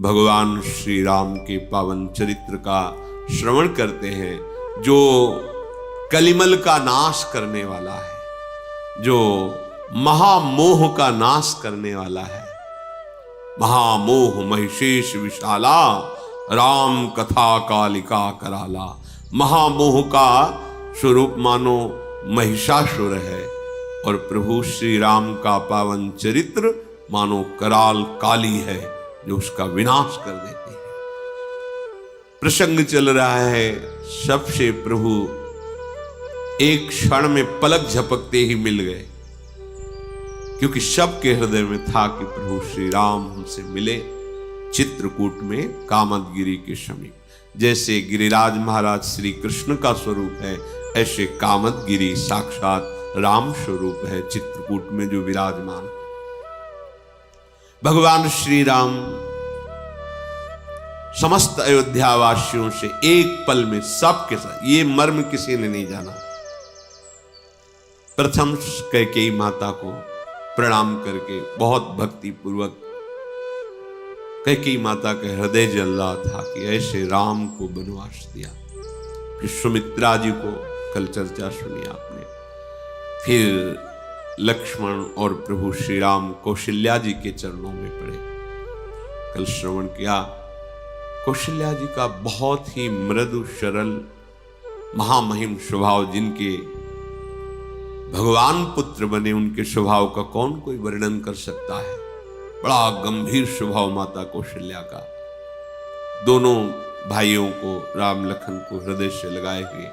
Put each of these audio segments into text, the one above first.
भगवान श्री राम के पावन चरित्र का श्रवण करते हैं, जो कलिमल का नाश करने वाला है, जो महामोह का नाश करने वाला है। महामोह महिषेश विशाला, राम कथा कालिका कराला। महामोह का स्वरूप मानो महिषासुर है और प्रभु श्री राम का पावन चरित्र मानो कराल काली है, जो उसका विनाश कर देती है। प्रसंग चल रहा है, सबसे प्रभु एक क्षण में पलक झपकते ही मिल गए, क्योंकि सबके हृदय में था कि प्रभु श्री राम हमसे मिले चित्रकूट में कामदगिरी के समीप। जैसे गिरिराज महाराज श्री कृष्ण का स्वरूप है, ऐसे कामदगिरी साक्षात राम स्वरूप है चित्रकूट में जो विराजमान। भगवान श्री राम समस्त अयोध्या वासियों से एक पल में सबके साथ, ये मर्म किसी ने नहीं जाना, प्रथम कैकेयी माता को प्रणाम करके बहुत भक्ति पूर्वक कैकेयी माता के हृदय जल रहा था कि ऐसे राम को वनवास दिया। फिर सुमित्रा जी को कल चर्चा सुनी आपने, फिर लक्ष्मण और प्रभु श्री राम कौशल्या जी के चरणों में पड़े, कल श्रवण किया। कौशल्या जी का बहुत ही मृदु सरल महामहिम स्वभाव, जिनके भगवान पुत्र बने, उनके स्वभाव का कौन कोई वर्णन कर सकता है। बड़ा गंभीर स्वभाव माता कौशल्या का। दोनों भाइयों को, राम लखन को हृदय से लगाए हुए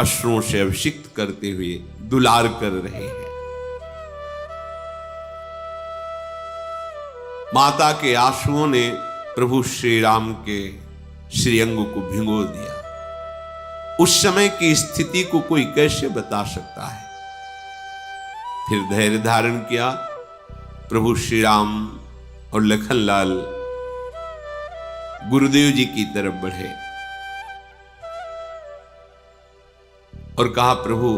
अश्रुओं से अभिषिक्त करते हुए दुलार कर रहे हैं। माता के आंसुओं ने प्रभु श्री राम के श्रीअंग को भिगो दिया। उस समय की स्थिति को कोई कैसे बता सकता है। फिर धैर्य धारण किया। प्रभु श्री राम और लखनलाल गुरुदेव जी की तरफ बढ़े और कहा, प्रभु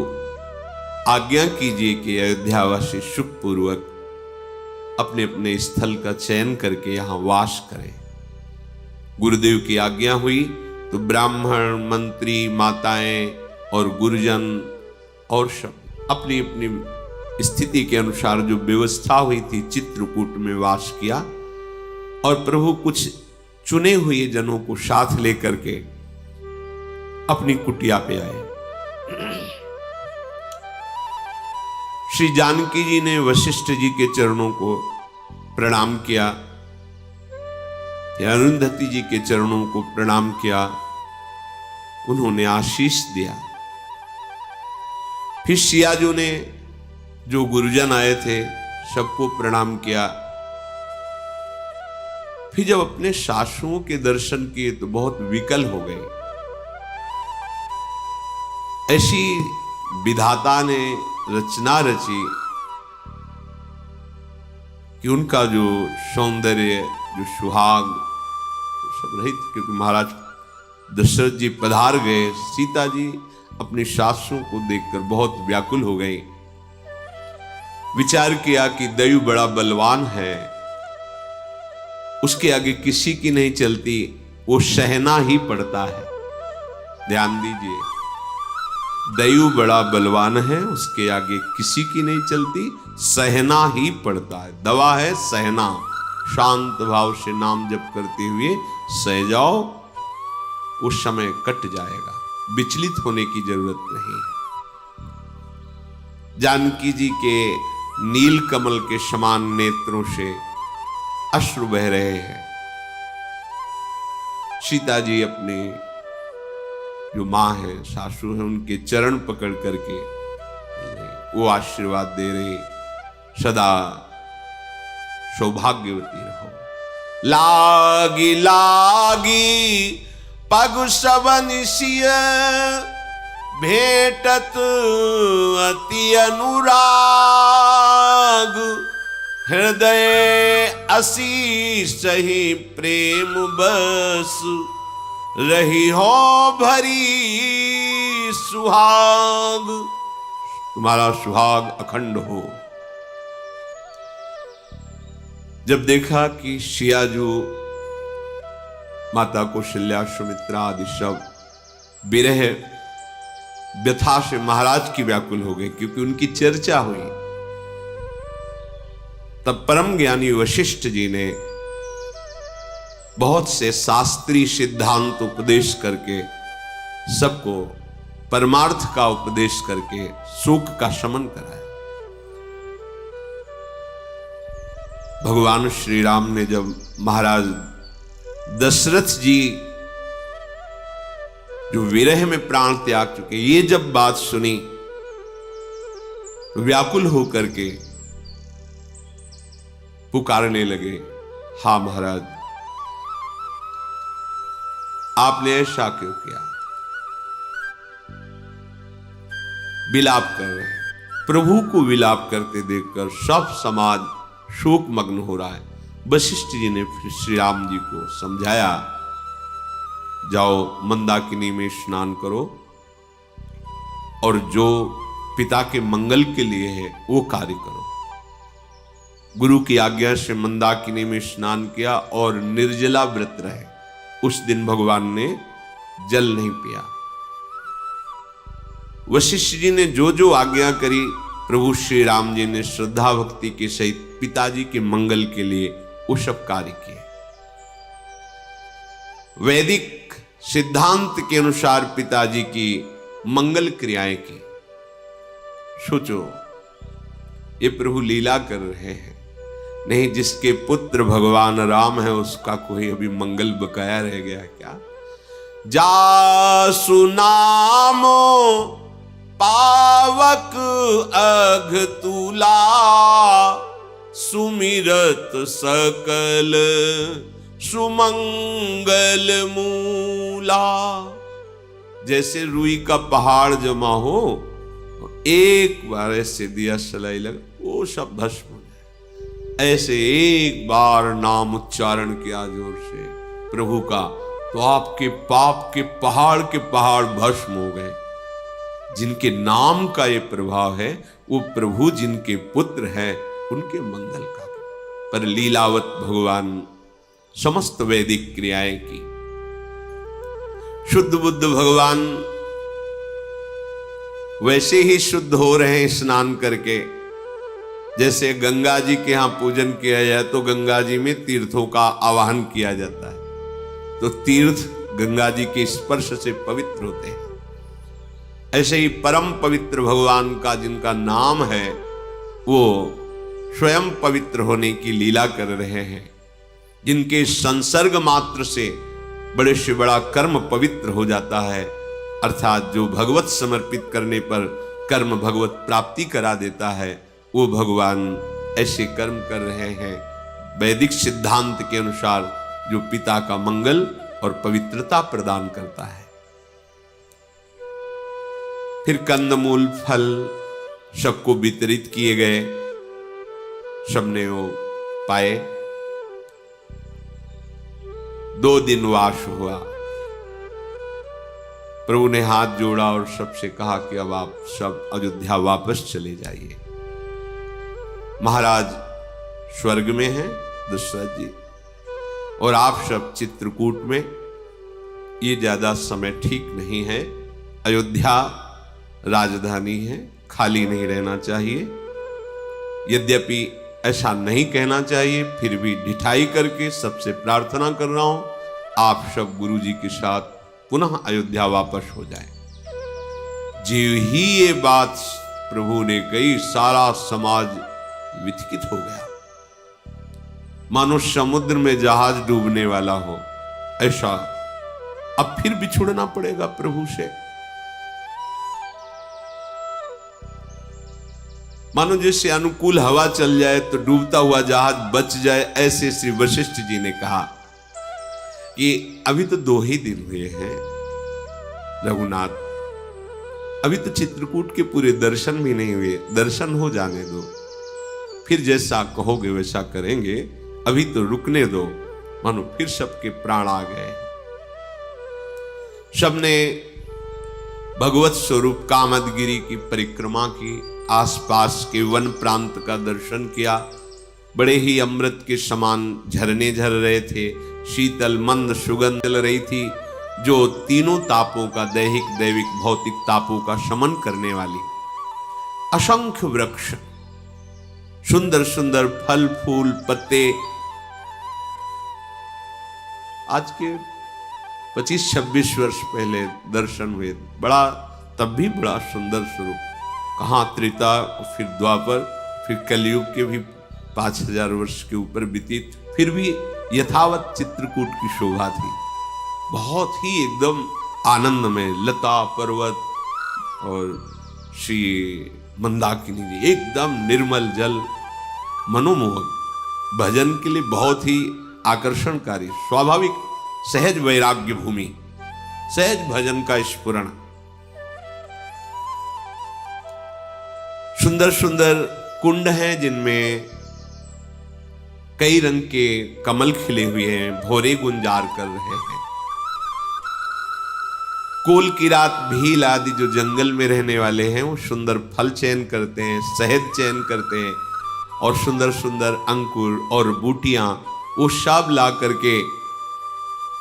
आज्ञा कीजिए कि अयोध्यावासी सुखपूर्वक अपने अपने स्थल का चयन करके यहां वास करें। गुरुदेव की आज्ञा हुई तो ब्राह्मण, मंत्री, माताएं और गुरुजन और सब अपनी अपनी स्थिति के अनुसार जो व्यवस्था हुई थी चित्रकूट में वास किया। और प्रभु कुछ चुने हुए जनों को साथ लेकर के अपनी कुटिया पे आए। श्री जानकी जी ने वशिष्ठ जी के चरणों को प्रणाम किया, अरुंधति जी के चरणों को प्रणाम किया, उन्होंने आशीष दिया। फिर सियाजू ने, जो गुरुजन आए थे, सबको प्रणाम किया। फिर जब अपने सासुओं के दर्शन किए तो बहुत विकल हो गए। ऐसी विधाता ने रचना रची कि उनका जो सौंदर्य, जो सुहाग सब रहित, क्योंकि महाराज दशरथ जी पधार गए। सीता जी अपनी सासुओं को देखकर बहुत व्याकुल हो गई। विचार किया कि दयु बड़ा बलवान है, उसके आगे किसी की नहीं चलती, वो सहना ही पड़ता है। ध्यान दीजिए, दयु बड़ा बलवान है, उसके आगे किसी की नहीं चलती, सहना ही पड़ता है। दवा है सहना, शांत भाव से नाम जप करते हुए सह जाओ, उस समय कट जाएगा, विचलित होने की जरूरत नहीं है। जानकी जी के नील कमल के समान नेत्रों से अश्रु बह रहे हैं। सीता जी अपने जो मां है, सासू है, उनके चरण पकड़ करके वो आशीर्वाद दे रहे, सदा सौभाग्यवती रहो। लागी लागी पग सबनिसिय, भेटत अति अनुराग, हृदय असी सही प्रेम बस, रही हो भरी सुहाग। तुम्हारा सुहाग अखंड हो। जब देखा कि सियाजू माता कौशल्या, सुमित्रा आदि सब विरह व्यथा से महाराज की व्याकुल हो गए, क्योंकि उनकी चर्चा हुई। तब परम ज्ञानी वशिष्ठ जी ने बहुत से शास्त्रीय सिद्धांत उपदेश करके सबको परमार्थ का उपदेश करके शोक का शमन कराया। भगवान श्री राम ने जब महाराज दशरथ जी जो विरह में प्राण त्याग चुके, ये जब बात सुनी तो व्याकुल होकर के पुकारने लगे, हा महाराज, आपने ऐसा क्यों किया? विलाप कर रहे हैं। प्रभु को विलाप करते देखकर सब समाज शोक मग्न हो रहा है। वशिष्ठ जी ने फिर श्री राम जी को समझाया, जाओ मंदाकिनी में स्नान करो और जो पिता के मंगल के लिए है वो कार्य करो। गुरु की आज्ञा से मंदाकिनी में स्नान किया और निर्जला व्रत रहे। उस दिन भगवान ने जल नहीं पिया। वशिष्ठ जी ने जो जो आज्ञा करी, प्रभु श्री राम जी ने श्रद्धा भक्ति के सहित पिताजी के मंगल के लिए वो सब कार्य किए। वैदिक सिद्धांत के अनुसार पिताजी की मंगल क्रियाएं की। सोचो, ये प्रभु लीला कर रहे हैं। नहीं, जिसके पुत्र भगवान राम है उसका कोई अभी मंगल बकाया रह गया क्या? जासु नामो पावक अघ तुला, सुमिरत सकल सुमंगल मूला। जैसे रुई का पहाड़ जमा हो, एक बार ऐसे दिया सलाई लगा, वो सब भस्म हो जाए। ऐसे एक बार नाम उच्चारण किया जोर से प्रभु का, तो आपके पाप के पहाड़ भस्म हो गए। जिनके नाम का ये प्रभाव है, वो प्रभु जिनके पुत्र हैं उनके मंगल का। पर लीलावत भगवान समस्त वैदिक क्रियाएं की। शुद्ध बुद्ध भगवान वैसे ही शुद्ध हो रहे हैं स्नान करके। जैसे गंगा जी के यहां पूजन किया जाए तो गंगा जी में तीर्थों का आवाहन किया जाता है, तो तीर्थ गंगा जी के स्पर्श से पवित्र होते हैं। ऐसे ही परम पवित्र भगवान का जिनका नाम है, वो स्वयं पवित्र होने की लीला कर रहे हैं। जिनके संसर्ग मात्र से बड़े से बड़ा कर्म पवित्र हो जाता है, अर्थात जो भगवत समर्पित करने पर कर्म भगवत प्राप्ति करा देता है, वो भगवान ऐसे कर्म कर रहे हैं वैदिक सिद्धांत के अनुसार, जो पिता का मंगल और पवित्रता प्रदान करता है। फिर कंदमूल फल सबको वितरित किए गए, सबने वो पाए। 2 दिन वास हुआ। प्रभु ने हाथ जोड़ा और सबसे कहा कि अब आप सब अयोध्या वापस चले जाइए। महाराज स्वर्ग में हैं दशरथ जी, और आप सब चित्रकूट में। ये ज्यादा समय ठीक नहीं है। अयोध्या राजधानी है, खाली नहीं रहना चाहिए। यद्यपि ऐसा नहीं कहना चाहिए, फिर भी ढिठाई करके सबसे प्रार्थना कर रहा हूं, आप सब गुरु जी के साथ पुनः अयोध्या वापस हो जाए। जो ही ये बात प्रभु ने कही, सारा समाज विचकित हो गया, मानो समुद्र में जहाज डूबने वाला हो। ऐसा अब फिर बिछुड़ना पड़ेगा प्रभु से। मानो जैसे अनुकूल हवा चल जाए तो डूबता हुआ जहाज बच जाए, ऐसे श्री वशिष्ठ जी ने कहा कि अभी तो 2 ही दिन हुए हैं रघुनाथ, अभी तो चित्रकूट के पूरे दर्शन भी नहीं हुए, दर्शन हो जाने दो, फिर जैसा कहोगे वैसा करेंगे, अभी तो रुकने दो। मानो फिर सबके प्राण आ गए। सबने भगवत स्वरूप कामदगिरी की परिक्रमा की, आसपास के वन प्रांत का दर्शन किया, बड़े ही अमृत के समान झरने झर रहे थे, शीतल मंद सुगंध चल रही थी, जो तीनों तापों का, दैहिक दैविक भौतिक तापों का शमन करने वाली। असंख्य वृक्ष, सुंदर सुंदर फल फूल पत्ते। आज के 25-26 वर्ष पहले दर्शन हुए, बड़ा तब भी बड़ा सुंदर स्वरूप। कहाँ त्रेता, फिर द्वापर, फिर कलयुग के भी 5000 वर्ष के ऊपर व्यतीत, फिर भी यथावत चित्रकूट की शोभा थी। बहुत ही एकदम आनंद में लता पर्वत और श्री मंदाकिनी जी, एकदम निर्मल जल, मनोमोहक, भजन के लिए बहुत ही आकर्षणकारी, स्वाभाविक सहज वैराग्य भूमि, सहज भजन का स्फुरण। सुंदर सुंदर कुंड हैं जिनमें कई रंग के कमल खिले हुए हैं, भौरे गुंजार कर रहे हैं। कोल की रात भील आदि जो जंगल में रहने वाले हैं वो सुंदर फल चयन करते हैं, शहद चयन करते हैं, और सुंदर सुंदर अंकुर और बूटियां वो सब ला करके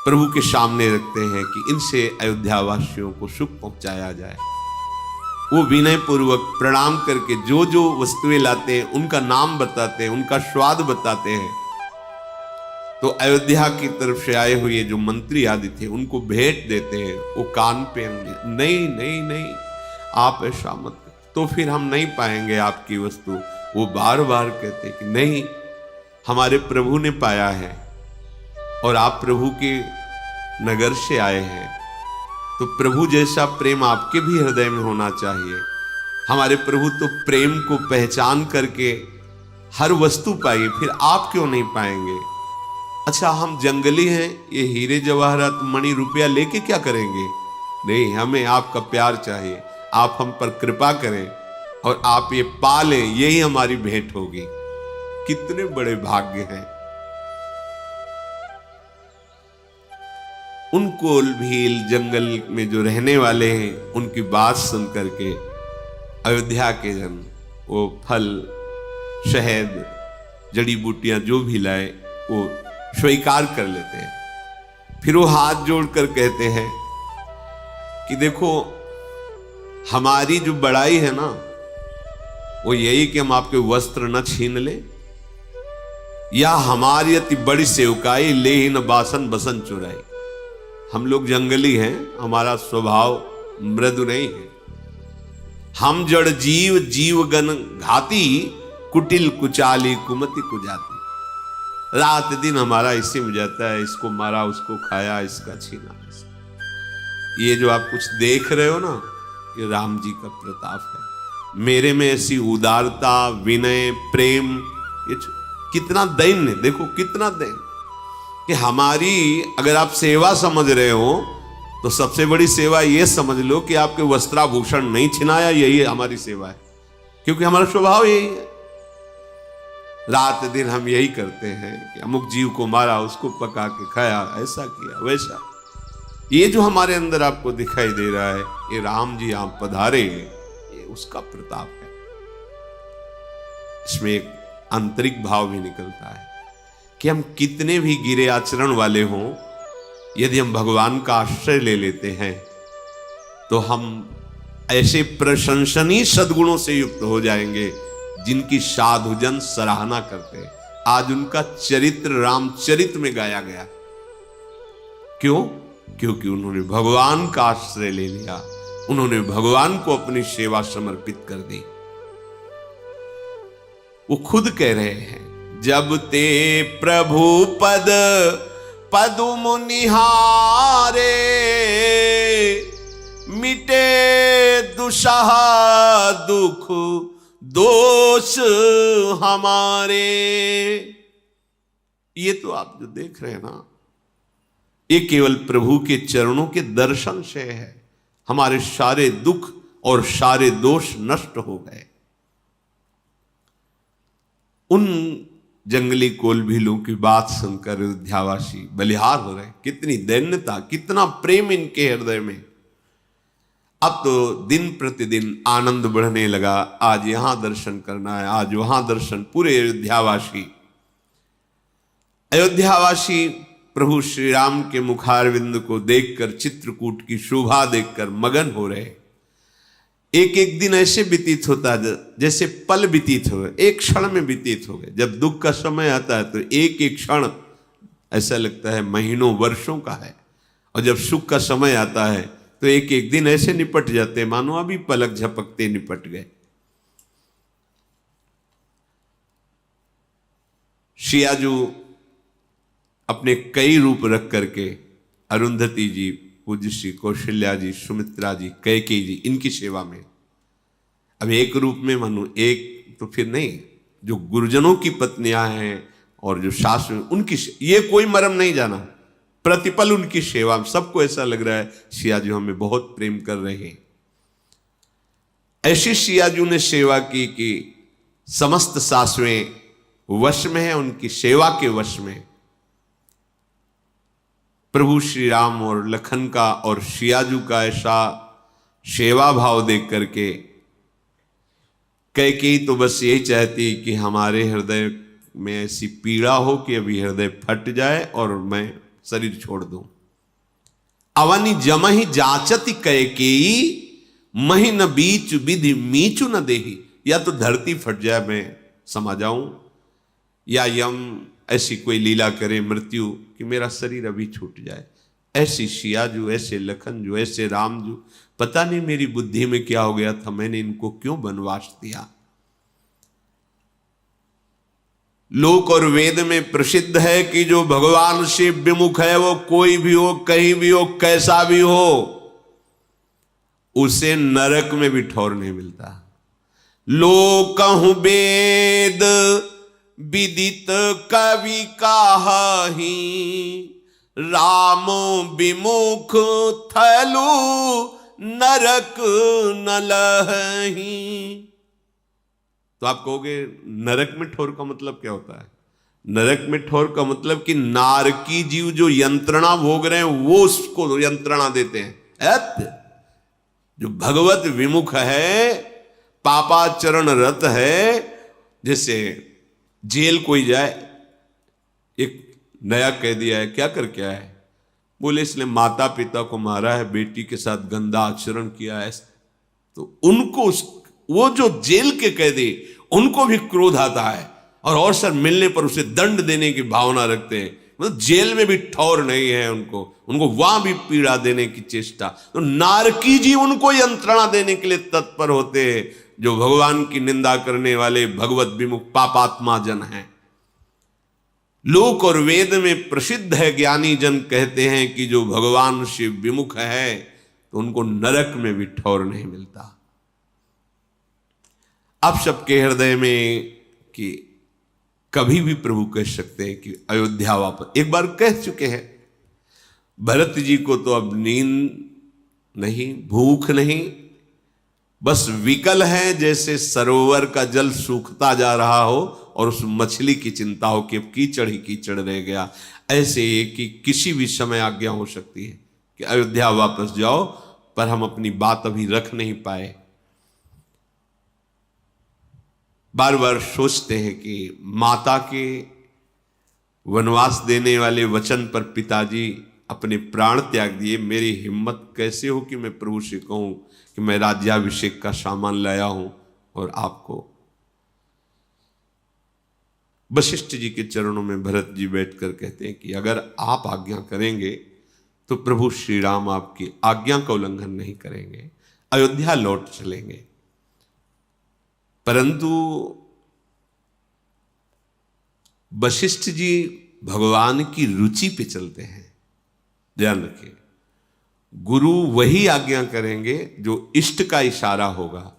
प्रभु के सामने रखते हैं कि इनसे अयोध्या वासियों को सुख पहुंचाया जाए। वो विनय पूर्वक प्रणाम करके जो जो वस्तुएं लाते हैं उनका नाम बताते हैं, उनका स्वाद बताते हैं। तो अयोध्या की तरफ से आए हुए जो मंत्री आदि थे उनको भेंट देते हैं। वो कान पे नहीं नहीं नहीं, आप ऐसा मत, तो फिर हम नहीं पाएंगे आपकी वस्तु। वो बार बार कहते कि नहीं, हमारे प्रभु ने पाया है और आप प्रभु के नगर से आए हैं, तो प्रभु जैसा प्रेम आपके भी हृदय में होना चाहिए। हमारे प्रभु तो प्रेम को पहचान करके हर वस्तु पाई, फिर आप क्यों नहीं पाएंगे? अच्छा, हम जंगली हैं, ये हीरे जवाहरात मणि रुपया लेके क्या करेंगे? नहीं, हमें आपका प्यार चाहिए, आप हम पर कृपा करें और आप ये पा लें, यही हमारी भेंट होगी। कितने बड़े भाग्य हैं। उन कोल भील जंगल में जो रहने वाले हैं उनकी बात सुन करके अयोध्या के जन वो फल, शहद, जड़ी बूटियां जो भी लाए वो स्वीकार कर लेते हैं। फिर वो हाथ जोड़कर कहते हैं कि देखो, हमारी जो बड़ाई है ना वो यही कि हम आपके वस्त्र न छीन ले, या हमारी अति बड़ी सेवकाई ले ही न बासन बसन चुराई। हम लोग जंगली हैं, हमारा स्वभाव मृदु नहीं है। हम जड़ जीव जीवगन घाती, कुटिल कुचाली कुमति कुजाती। रात दिन हमारा इसी में जाता है, इसको मारा, उसको खाया, इसका छीना। ये जो आप कुछ देख रहे हो ना, ये राम जी का प्रताप है। मेरे में ऐसी उदारता, विनय, प्रेम, ये कितना दैन्य, देखो कितना दैन्य कि हमारी, अगर आप सेवा समझ रहे हो तो सबसे बड़ी सेवा ये समझ लो कि आपके वस्त्राभूषण नहीं छिनाया, यही हमारी सेवा है। क्योंकि हमारा स्वभाव यही है, रात दिन हम यही करते हैं कि अमुक जीव को मारा, उसको पका के खाया, ऐसा किया, वैसा। ये जो हमारे अंदर आपको दिखाई दे रहा है, ये राम जी आप पधारे, ये उसका प्रताप है। इसमें एक आंतरिक भाव भी निकलता है कि हम कितने भी गिरे आचरण वाले हों, यदि हम भगवान का आश्रय ले लेते हैं तो हम ऐसे प्रशंसनीय सद्गुणों से युक्त हो जाएंगे जिनकी साधुजन सराहना करते हैं। आज उनका चरित्र रामचरित में गाया गया। क्यों? क्योंकि उन्होंने भगवान का आश्रय ले लिया, उन्होंने भगवान को अपनी सेवा समर्पित कर दी। वो खुद कह रहे हैं, जब ते प्रभु पद पदुम निहारे, मिटे दुसह दुख दोष हमारे। ये तो आप जो देख रहे हैं ना, ये केवल प्रभु के चरणों के दर्शन से है। हमारे सारे दुख और सारे दोष नष्ट हो गए। उन जंगली कोलभीलों की बात सुनकर अयोध्यावासी बलिहार हो रहे। कितनी दैन्यता, कितना प्रेम इनके हृदय में। अब तो दिन प्रतिदिन आनंद बढ़ने लगा। आज यहां दर्शन करना है, आज वहां दर्शन। पूरे अयोध्यावासी अयोध्यावासी प्रभु श्री राम के मुखारविंद को देखकर, चित्रकूट की शोभा देखकर मगन हो रहे। एक एक दिन ऐसे व्यतीत होता है जैसे पल व्यतीत हो गए, एक क्षण में व्यतीत हो गए। जब दुख का समय आता है तो एक एक क्षण ऐसा लगता है महीनों वर्षों का है, और जब सुख का समय आता है तो एक एक दिन ऐसे निपट जाते हैं मानो अभी पलक झपकते निपट गए। शियाजू अपने कई रूप रख करके अरुंधति जी, पूज्य श्री कौशल्या जी, सुमित्रा जी, कैकेयी जी, इनकी सेवा में। अब एक रूप में मानो एक तो फिर नहीं, जो गुरुजनों की पत्नियां हैं और जो सास में उनकी, ये कोई मरम नहीं जाना, प्रतिपल उनकी सेवा में। सबको ऐसा लग रहा है शियाजू हमें बहुत प्रेम कर रहे हैं। ऐसी शियाजू ने सेवा की कि समस्त सासुएं वश में है, उनकी सेवा के वश में। प्रभु श्री राम और लखन का और शियाजू का ऐसा सेवा भाव देख करके कैकेयी तो बस यही चाहती कि हमारे हृदय में ऐसी पीड़ा हो कि अभी हृदय फट जाए और मैं शरीर छोड़ दूं। अवनि जमहि जाचति कैकेयी, महि न बीच विधि मीचु न देही। या तो धरती फट जाए मैं समा जाऊं, या यम ऐसी कोई लीला करे मृत्यु कि मेरा शरीर अभी छूट जाए। ऐसी शियाजू, ऐसे लखनजू, ऐसे रामजू, पता नहीं मेरी बुद्धि में क्या हो गया था, मैंने इनको क्यों वनवास दिया। लोक और वेद में प्रसिद्ध है कि जो भगवान से विमुख है वो कोई भी हो, कहीं भी हो, कैसा भी हो, उसे नरक में भी ठौर नहीं मिलता। लोकहु वेद विदित कवि काहि, राम विमुख थलु नरक न लहहि। तो आप कहोगे नरक में ठोर का मतलब क्या होता है? नरक में ठोर का मतलब कि नारकी जीव जो यंत्रणा भोग रहे हैं वो उसको यंत्रणा देते हैं। जो भगवत विमुख है, पापाचरण रत है, जैसे जेल कोई जाए, एक नया कैदी आया, क्या करके आया है? बोले इसने माता पिता को मारा है, बेटी के साथ गंदा आचरण किया है। तो उनको वो जो जेल के कैदी, उनको भी क्रोध आता है और अवसर मिलने पर उसे दंड देने की भावना रखते हैं। मतलब जेल में भी ठौर नहीं है उनको वहां भी पीड़ा देने की चेष्टा। तो नारकी जी उनको यंत्रणा देने के लिए तत्पर होते हैं, जो भगवान की निंदा करने वाले भगवत विमुख पापात्मा जन हैं। लोक और वेद में प्रसिद्ध है, ज्ञानी जन कहते हैं कि जो भगवान से विमुख है तो उनको नरक में भी ठौर नहीं मिलता। आप सबके हृदय में कि कभी भी प्रभु कह सकते हैं कि अयोध्या वापस, एक बार कह चुके हैं। भरत जी को तो अब नींद नहीं, भूख नहीं, बस विकल है, जैसे सरोवर का जल सूखता जा रहा हो और उस मछली की चिंता हो कि अब कीचड़ ही कीचड़ रह गया। ऐसे ही कि किसी भी समय आज्ञा हो सकती है कि अयोध्या वापस जाओ, पर हम अपनी बात अभी रख नहीं पाए। बार बार सोचते हैं कि माता के वनवास देने वाले वचन पर पिताजी अपने प्राण त्याग दिए। मेरी हिम्मत कैसे हो कि मैं प्रभु से कहूं कि मैं राज्याभिषेक का सामान लाया हूं और आपको। वशिष्ठ जी के चरणों में भरत जी बैठकर कहते हैं कि अगर आप आज्ञा करेंगे तो प्रभु श्री राम आपकी आज्ञा का उल्लंघन नहीं करेंगे, अयोध्या लौट चलेंगे। परंतु वशिष्ठ जी भगवान की रुचि पे चलते हैं। ध्यान रखिए, गुरु वही आज्ञा करेंगे जो इष्ट का इशारा होगा।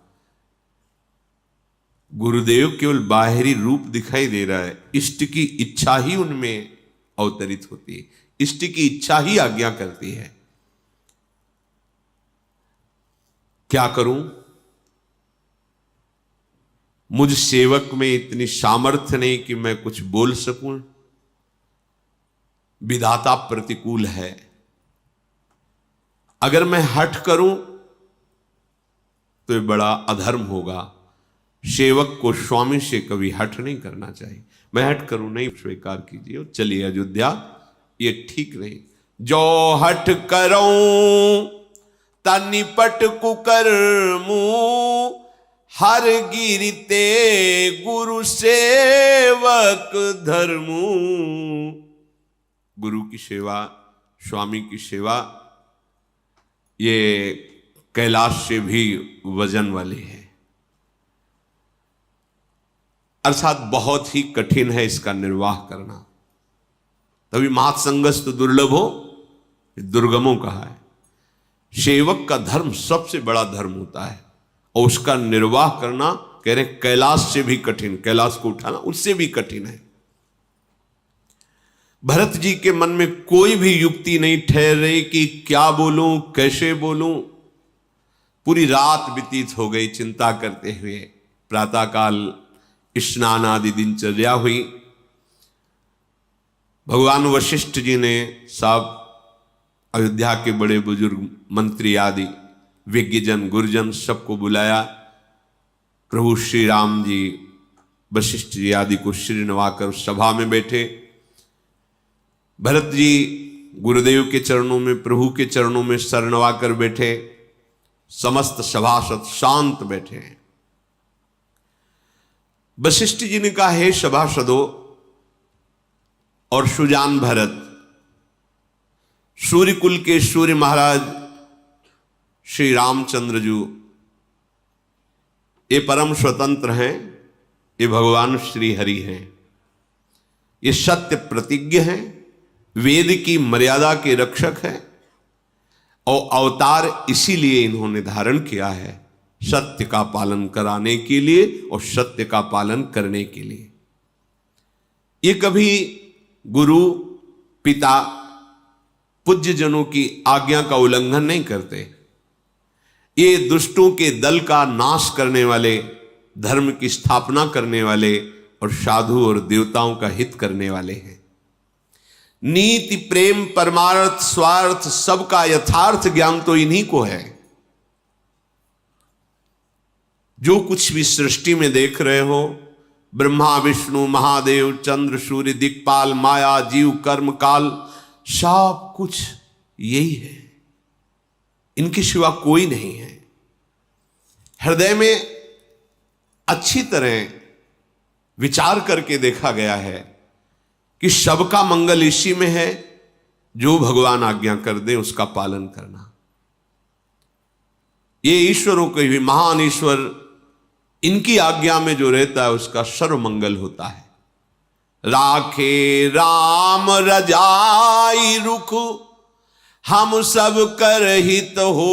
गुरुदेव केवल बाहरी रूप दिखाई दे रहा है, इष्ट की इच्छा ही उनमें अवतरित होती है, इष्ट की इच्छा ही आज्ञा करती है। क्या करूं? मुझ सेवक में इतनी सामर्थ्य नहीं कि मैं कुछ बोल सकूं, विधाता प्रतिकूल है। अगर मैं हठ करूं तो ये बड़ा अधर्म होगा। सेवक को स्वामी से कभी हठ नहीं करना चाहिए। मैं हट करूं, नहीं स्वीकार कीजिए, चलिए अयोध्या, ये ठीक नहीं। जो हट करो तनिपट कुकर्मू, हर गिरते गुरु सेवक धर्मू। गुरु की सेवा, स्वामी की सेवा, ये कैलाश से भी वजन वाली है, अर्थात बहुत ही कठिन है इसका निर्वाह करना। तभी महासंगस्त दुर्लभ हो, दुर्गमों कहा है। सेवक का धर्म सबसे बड़ा धर्म होता है, और उसका निर्वाह करना कह रहे कैलाश से भी कठिन, कैलाश को उठाना उससे भी कठिन है। भरत जी के मन में कोई भी युक्ति नहीं ठहर रही कि क्या बोलूं, कैसे बोलूं। पूरी रात व्यतीत हो गई चिंता करते हुए। प्रातःकाल स्नान आदि दिनचर्या हुई। भगवान वशिष्ठ जी ने सब अयोध्या के बड़े बुजुर्ग मंत्री आदि विज्ञजन गुरुजन सबको बुलाया। प्रभु श्री राम जी वशिष्ठ जी आदि को श्री नवाकर सभा में बैठे। भरत जी गुरुदेव के चरणों में, प्रभु के चरणों में सर नवाकर बैठे। समस्त सभासद शांत बैठे हैं। वशिष्ठ जी ने कहा, हे सभासदों और सुजान भरत, सूर्य कुल के सूर्य महाराज श्री रामचंद्र जी ये परम स्वतंत्र हैं, ये भगवान श्री हरि हैं, ये सत्य प्रतिज्ञ हैं, वेद की मर्यादा के रक्षक हैं, और अवतार इसीलिए इन्होंने धारण किया है, सत्य का पालन कराने के लिए और सत्य का पालन करने के लिए। ये कभी गुरु पिता पूज्य जनों की आज्ञा का उल्लंघन नहीं करते। ये दुष्टों के दल का नाश करने वाले, धर्म की स्थापना करने वाले और साधु और देवताओं का हित करने वाले हैं। नीति, प्रेम, परमार्थ, स्वार्थ सबका यथार्थ ज्ञान तो इन्हीं को है। जो कुछ भी सृष्टि में देख रहे हो, ब्रह्मा विष्णु महादेव चंद्र सूर्य दिक्पाल माया जीव कर्म काल, सब कुछ यही है, इनके सिवा कोई नहीं है। हृदय में अच्छी तरह विचार करके देखा गया है कि सबका मंगल इसी में है, जो भगवान आज्ञा कर दे उसका पालन करना। ये ईश्वरों के भी महान ईश्वर, इनकी आज्ञा में जो रहता है उसका सर्व मंगल होता है। राखे राम रजाई रुख, हम सब कर हित होई,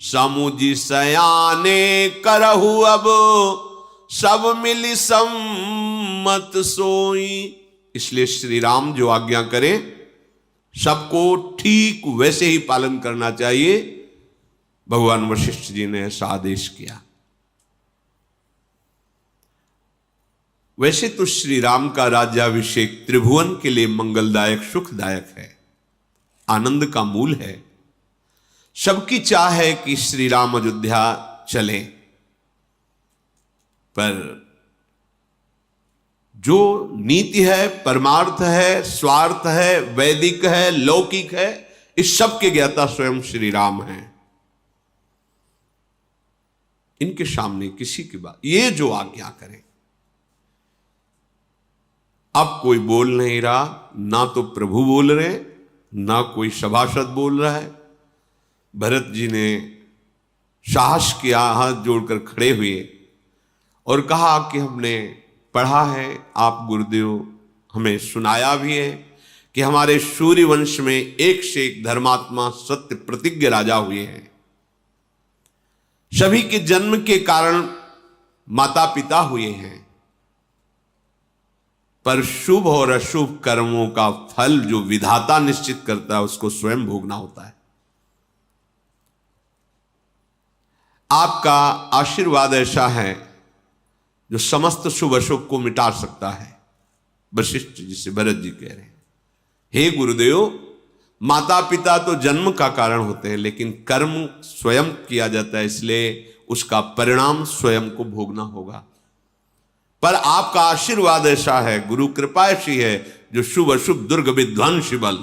समुझ सयाने करहु अब, सब मिली सम्मत सोई। इसलिए श्री राम जो आज्ञा करें सबको ठीक वैसे ही पालन करना चाहिए। भगवान वशिष्ठ जी ने ऐसा आदेश किया। वैसे तो श्री राम का राज्याभिषेक त्रिभुवन के लिए मंगलदायक सुखदायक है, आनंद का मूल है। सबकी चाह है कि श्री राम अयोध्या चले, पर जो नीति है, परमार्थ है, स्वार्थ है, वैदिक है, लौकिक है, इस सब के ज्ञाता स्वयं श्री राम हैं। इनके सामने किसी की बात, ये जो आज्ञा करें। अब कोई बोल नहीं रहा, ना तो प्रभु बोल रहे, ना कोई सभासद बोल रहा है। भरत जी ने साहस किया, हाथ जोड़कर खड़े हुए और कहा कि हमने पढ़ा है, आप गुरुदेव हमें सुनाया भी है कि हमारे सूर्य वंश में एक से एक धर्मात्मा सत्य प्रतिज्ञ राजा हुए हैं। सभी के जन्म के कारण माता पिता हुए हैं, पर शुभ और अशुभ कर्मों का फल जो विधाता निश्चित करता है उसको स्वयं भोगना होता है। आपका आशीर्वाद ऐसा है जो समस्त शुभ अशुभ को मिटा सकता है। वशिष्ठ जी से भरत जी कह रहे हैं, हे गुरुदेव, माता पिता तो जन्म का कारण होते हैं, लेकिन कर्म स्वयं किया जाता है, इसलिए उसका परिणाम स्वयं को भोगना होगा। पर आपका आशीर्वाद ऐसा है, गुरु कृपा ऐसी है जो शुभ अशुभ दुर्ग विध्वंस बल,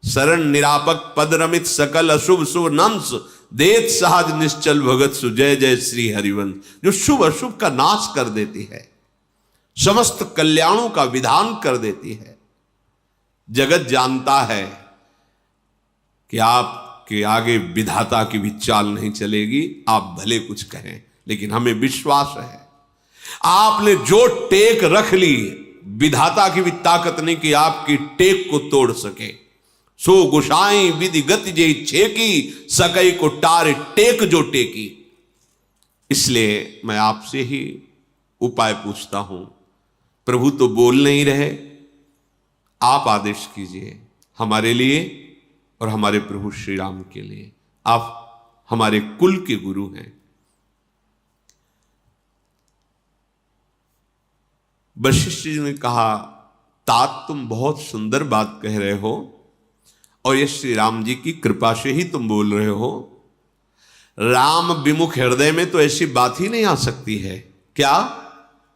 शरण निरापक पद रमित सकल अशुभ शुभ नंस, देत सहज निश्चल भगत सु जय जय श्री हरिवंश, जो शुभ अशुभ का नाश कर देती है, समस्त कल्याणों का विधान कर देती है। जगत जानता है कि आपके आगे विधाता की भी चाल नहीं चलेगी, आप भले कुछ कहें, लेकिन हमें विश्वास है आपने जो टेक रख ली, विधाता की भी ताकत नहीं कि आपकी टेक को तोड़ सके। सो गुसाई विधि गति जे छेकी, सकई को टार टेक जो टेकी। इसलिए मैं आपसे ही उपाय पूछता हूं, प्रभु तो बोल नहीं रहे, आप आदेश कीजिए हमारे लिए और हमारे प्रभु श्री राम के लिए। आप हमारे कुल के गुरु हैं। वशिष्ठ जी ने कहा, तात तुम बहुत सुंदर बात कह रहे हो और ये श्री राम जी की कृपा से ही तुम बोल रहे हो। राम विमुख हृदय में तो ऐसी बात ही नहीं आ सकती है। क्या?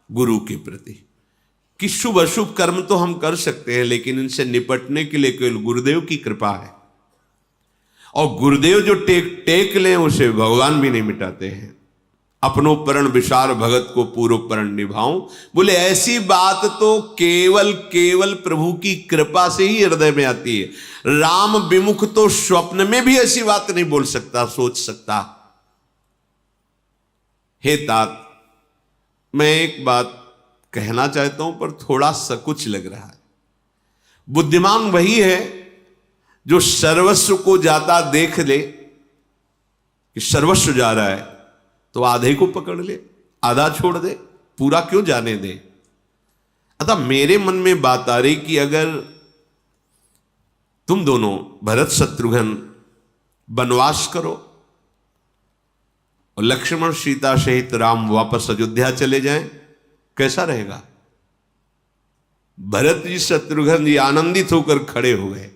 गुरु के प्रति कि शुभ अशुभ कर्म तो हम कर सकते हैं, लेकिन इनसे निपटने के लिए केवल गुरुदेव की कृपा है। और गुरुदेव जो टेक लें उसे भगवान भी नहीं मिटाते हैं। अपनो परण विशार भगत को पूर्व परण निभाऊं, बोले ऐसी बात तो केवल प्रभु की कृपा से ही हृदय में आती है। राम विमुख तो स्वप्न में भी ऐसी बात नहीं बोल सकता, सोच सकता। हे तात, मैं एक बात कहना चाहता हूं पर थोड़ा सकुच लग रहा है। बुद्धिमान वही है जो सर्वस्व को जाता देख ले कि सर्वस्व जा रहा है तो आधे को पकड़ ले, आधा छोड़ दे, पूरा क्यों जाने दे। अतः मेरे मन में बात आ रही कि अगर तुम दोनों भरत शत्रुघ्न वनवास करो और लक्ष्मण सीता सहित राम वापस अयोध्या चले जाएं, कैसा रहेगा? भरत जी शत्रुघ्न जी आनंदित होकर खड़े हो गए।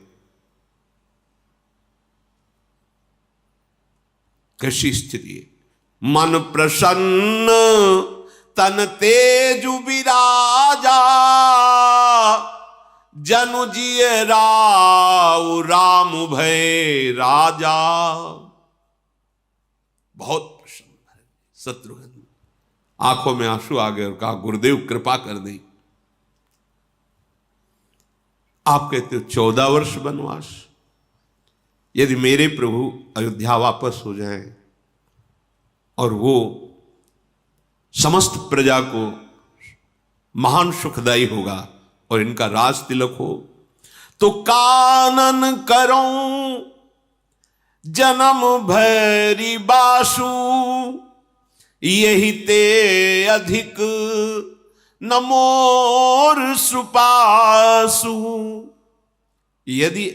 कैसी स्थिति? मन प्रसन्न तन तेजु विराजा, जनु जिय राव राम भय राजा। बहुत प्रसन्न है शत्रुघ्न, आंखों में आंसू आ गए और कहा, गुरुदेव कृपा कर दी। आप कहते हो 14 वर्ष वनवास, यदि मेरे प्रभु अयोध्या वापस हो जाएं और वो समस्त प्रजा को महान सुखदायी होगा और इनका राज तिलक हो, तो कानन करूं जन्म भैरी बासु, यही ते अधिक नमोर सुपासु। यदि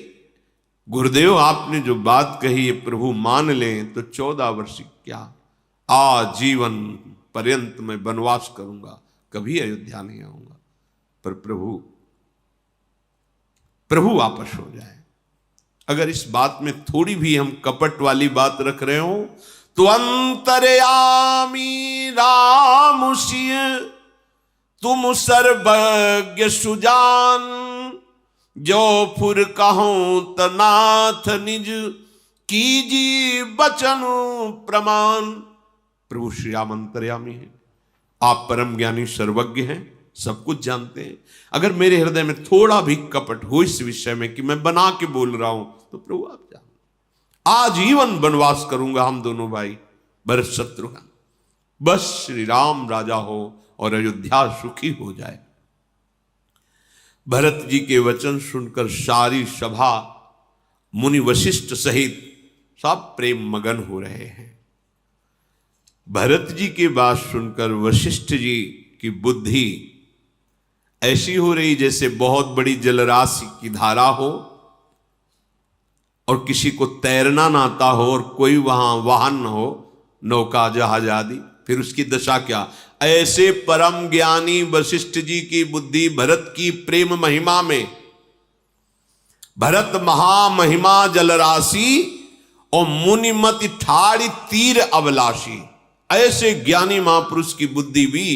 गुरुदेव आपने जो बात कही ये प्रभु मान लें तो 14 वर्ष क्या, आजीवन पर्यंत मैं वनवास करूंगा, कभी अयोध्या नहीं आऊंगा। पर प्रभु वापस हो जाए। अगर इस बात में थोड़ी भी हम कपट वाली बात रख रहे हो तो अंतर्यामी राम सिंह तुम सर्वज्ञ सुजान, जो फुर कहूं तनाथ निज कीजी बचन प्रमाण। प्रभु श्री राम अंतर्यामी हैं, आप परम ज्ञानी सर्वज्ञ हैं, सब कुछ जानते हैं। अगर मेरे हृदय में थोड़ा भी कपट हो इस विषय में कि मैं बना के बोल रहा हूं तो प्रभु आप जान, आजीवन वनवास करूंगा हम दोनों भाई भरत शत्रुघ्न, बस श्री राम राजा हो और अयोध्या सुखी हो जाए। भरत जी के वचन सुनकर सारी सभा मुनि वशिष्ठ सहित सब प्रेम मगन हो रहे हैं। भरत जी की बात सुनकर वशिष्ठ जी की बुद्धि ऐसी हो रही जैसे बहुत बड़ी जलराशि की धारा हो और किसी को तैरना ना आता हो और कोई वहां वाहन न हो, नौका जहाज आदि, फिर उसकी दशा क्या। ऐसे परम ज्ञानी वशिष्ठ जी की बुद्धि भरत की प्रेम महिमा में, भरत महामहिमा जलराशि और मुनिमति ठाड़ी तीर अभिलाषी, ऐसे ज्ञानी महापुरुष की बुद्धि भी